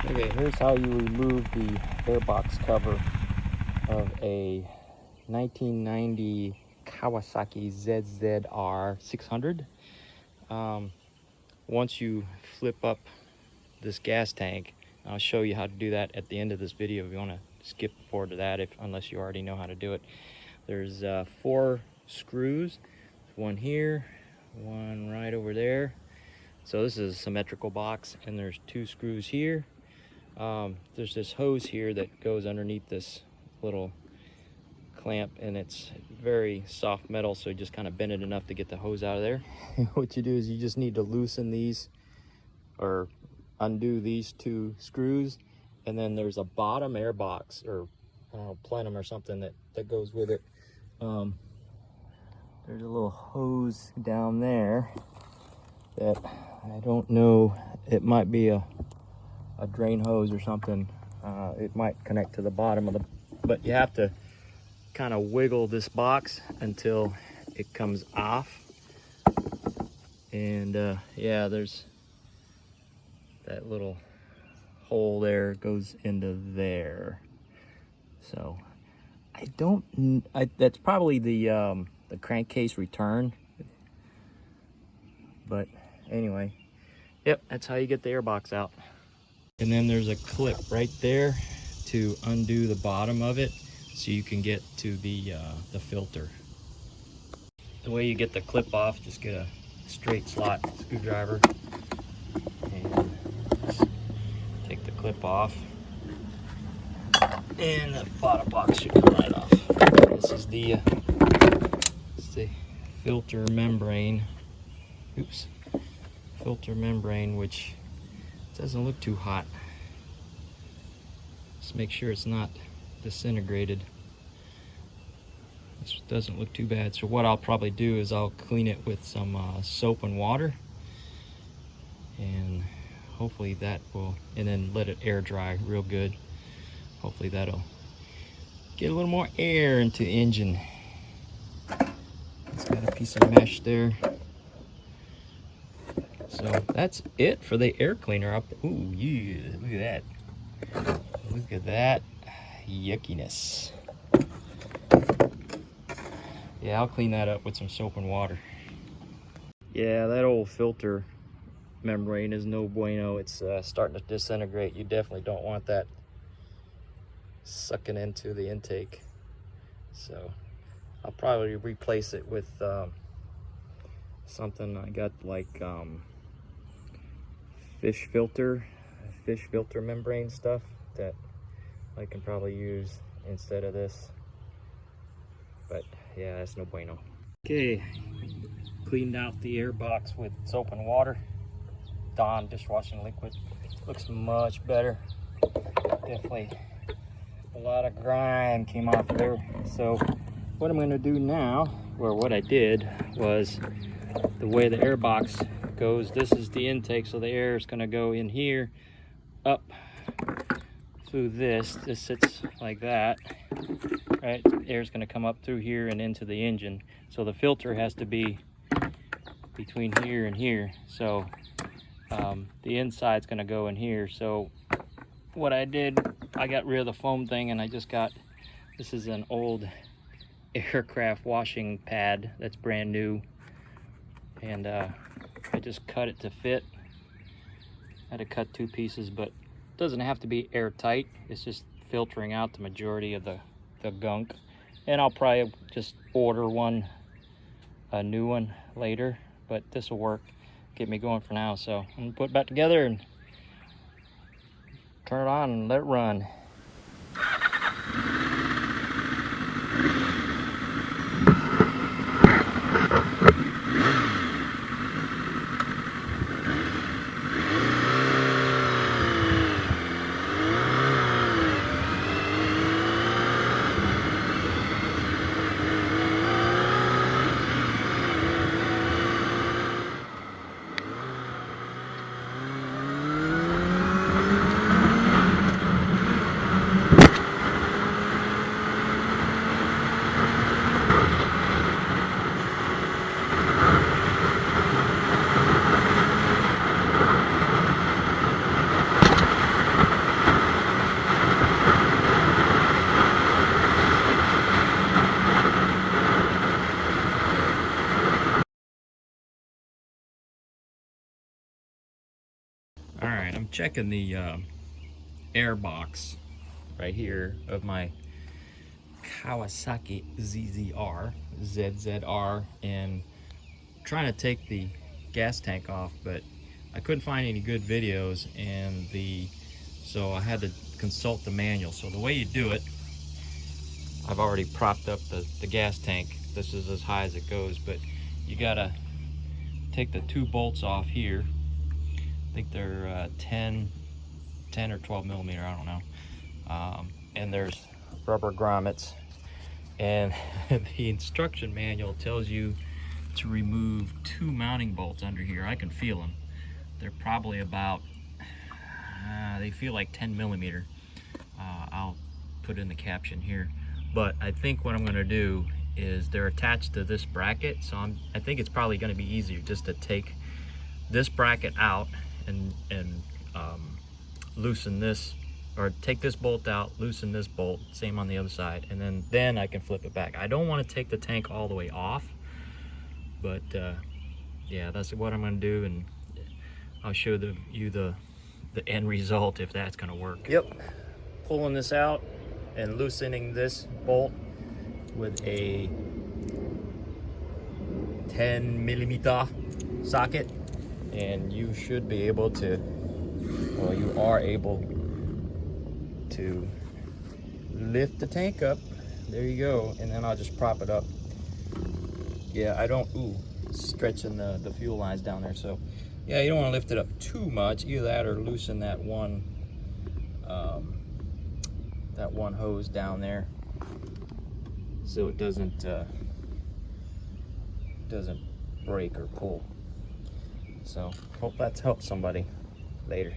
Okay, here's how you remove the airbox cover of a 1990 Kawasaki ZZR 600. Once you flip up this gas tank, I'll show you how to do that at the end of this video if you want to skip forward to that, unless you already know how to do it. There's 4 screws, one here, one right over there. So this is a symmetrical box, and there's 2 screws here. There's this hose here that goes underneath this little clamp, and it's very soft metal, so you just kind of bend it enough to get the hose out of there. What you do is you just need to loosen these or undo these 2 screws, and then there's a bottom air box, or I don't know, plenum or something that goes with it. There's a little hose down there that I don't know, it might be a drain hose or something. It might connect to the bottom of but you have to kind of wiggle this box until it comes off. And yeah, there's that little hole there, goes into there. So that's probably the crankcase return. But anyway, yep, that's how you get the airbox out. And then there's a clip right there to undo the bottom of it, so you can get to the filter. The way you get the clip off, just get a straight slot screwdriver and just take the clip off, and the bottom box should come right off. This is the filter membrane. Oops, filter membrane, which doesn't look too hot. Just make sure it's not disintegrated. This doesn't look too bad. So what I'll probably do is I'll clean it with some soap and water, and hopefully that will, and then let it air dry real good. Hopefully that'll get a little more air into the engine. It's got a piece of mesh there. So that's it for the air cleaner up. Ooh, yeah, look at that. Look at that yuckiness. Yeah, I'll clean that up with some soap and water. Yeah, that old filter membrane is no bueno. It's starting to disintegrate. You definitely don't want that sucking into the intake. So I'll probably replace it with something I got, like fish filter membrane stuff that I can probably use instead of this. But yeah, that's no bueno. Okay, cleaned out the air box with soap and water. Dawn dishwashing liquid. Looks much better. Definitely a lot of grime came off of there. So what I'm gonna do now, or what I did, was the way the air box goes, this is the intake, so the air is gonna go in here, up through this. This sits like that, right? Air is gonna come up through here and into the engine. So the filter has to be between here and here. So the inside's gonna go in here. So what I did, I got rid of the foam thing, and I just got, this is an old aircraft washing pad that's brand new, and I just cut it to fit. I had to cut 2 pieces, but it doesn't have to be airtight. It's just filtering out the majority of the gunk. And I'll probably just order a new one later, but this will work, get me going for now. So I'm gonna put it back together and turn it on and let it run. Alright, I'm checking the air box right here of my Kawasaki ZZR, and trying to take the gas tank off, but I couldn't find any good videos, and so I had to consult the manual. So the way you do it, I've already propped up the gas tank. This is as high as it goes, but you gotta take the 2 bolts off here. I think they're 10 or 12 millimeter, I don't know. And there's rubber grommets, and the instruction manual tells you to remove 2 mounting bolts under here. I can feel them. They're probably about, they feel like 10 millimeter. I'll put in the caption here. But I think what I'm gonna do is they're attached to this bracket, so I think it's probably gonna be easier just to take this bracket out and loosen this, or take this bolt out, loosen this bolt, same on the other side, and then I can flip it back. I don't want to take the tank all the way off, but yeah, that's what I'm going to do, and I'll show you the end result if that's going to work. Yep, pulling this out and loosening this bolt with a 10 millimeter socket, and you should be able to, well, you are able to lift the tank up. There you go. And then I'll just prop it up. Yeah, I don't, stretching the fuel lines down there. So yeah, you don't want to lift it up too much. Either that or loosen that one hose down there so it doesn't break or pull. So hope that's helped somebody. Later.